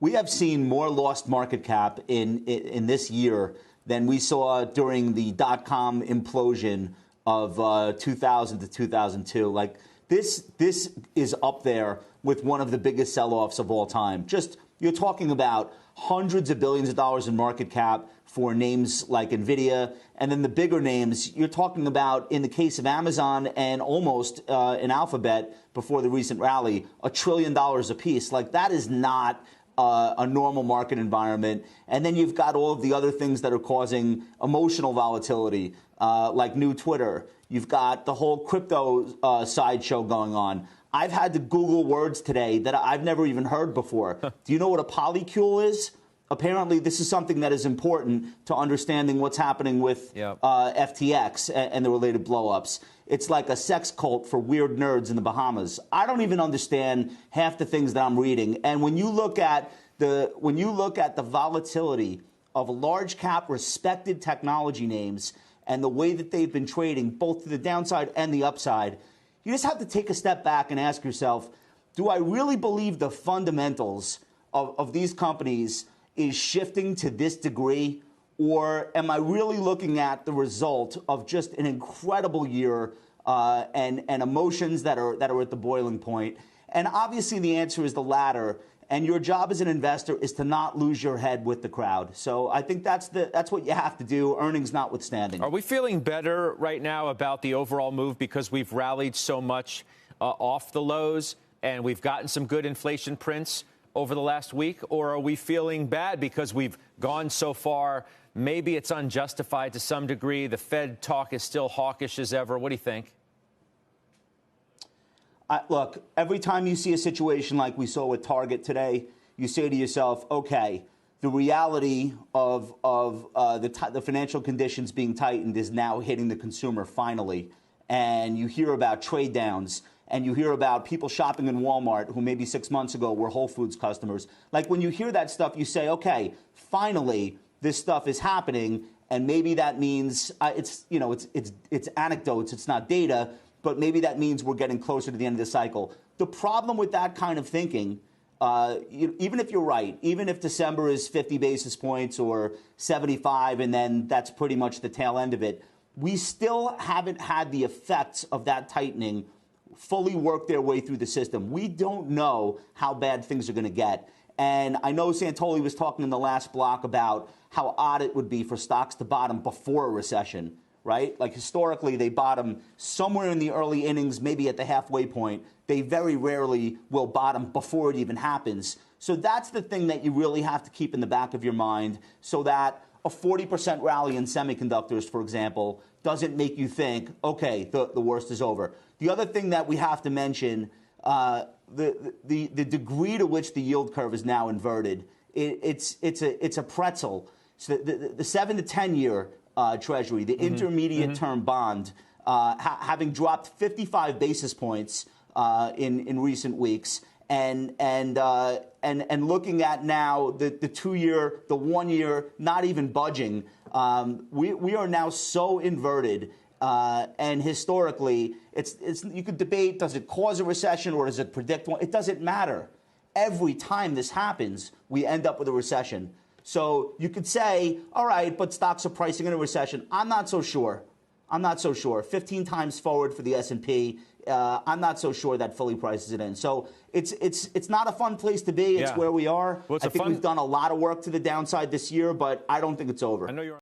we have seen more lost market cap in this year than we saw during the dot-com implosion of 2000 to 2002. Like this is up there with one of the biggest sell-offs of all time. Just, you're talking about hundreds of billions of dollars in market cap for names like NVIDIA, and then the bigger names, you're talking about, in the case of Amazon and almost in Alphabet before the recent rally, $1 trillion apiece. Like, that is not a normal market environment. And then you've got all of the other things that are causing emotional volatility, like new Twitter. You've got the whole crypto sideshow going on. I've had to Google words today that I've never even heard before. Do you know what a polycule is? Apparently, this is something that is important to understanding what's happening with FTX and the related blowups. It's like a sex cult for weird nerds in the Bahamas. I don't even understand half the things that I'm reading. And when you look at the volatility of large cap respected technology names and the way that they've been trading both to the downside and the upside, you just have to take a step back and ask yourself, do I really believe the fundamentals of these companies is shifting to this degree, or am I really looking at the result of just an incredible year and emotions that are at the boiling point? And obviously the answer is the latter. And your job as an investor is to not lose your head with the crowd. So I think that's what you have to do, earnings notwithstanding. Are we feeling better right now about the overall move because we've rallied so much off the lows and we've gotten some good inflation prints over the last week? Or are we feeling bad because we've gone so far? Maybe it's unjustified to some degree. The Fed talk is still hawkish as ever. What do you think? Look, every time you see a situation like we saw with Target today, you say to yourself, okay, the reality of the financial conditions being tightened is now hitting the consumer finally. And you hear about trade downs, and you hear about people shopping in Walmart who maybe 6 months ago were Whole Foods customers. Like, when you hear that stuff, you say, okay, finally this stuff is happening, and maybe that means it's anecdotes, it's not data, but maybe that means we're getting closer to the end of the cycle. The problem with that kind of thinking, even if you're right, even if December is 50 basis points or 75, and then that's pretty much the tail end of it, we still haven't had the effects of that tightening fully work their way through the system. We don't know how bad things are going to get. And I know Santoli was talking in the last block about how odd it would be for stocks to bottom before a recession, right? Like, historically, they bottom somewhere in the early innings, maybe at the halfway point. They very rarely will bottom before it even happens. So that's the thing that you really have to keep in the back of your mind, so that a 40% rally in semiconductors, for example, doesn't make you think, okay, the worst is over. The other thing that we have to mention, the degree to which the yield curve is now inverted, it's a pretzel. So the 7 to 10 year Treasury, the intermediate term bond, having dropped 55 basis points in recent weeks, and looking at now the 2 year, the 1 year, not even budging. We are now so inverted, and historically, it's you could debate, does it cause a recession or does it predict one? It doesn't matter. Every time this happens, we end up with a recession. So you could say, all right, but stocks are pricing in a recession. I'm not so sure. 15 times forward for the S&P. I'm not so sure that fully prices it in. So it's not a fun place to be. It's where we are. Well, I think we've done a lot of work to the downside this year, but I don't think it's over. I know you're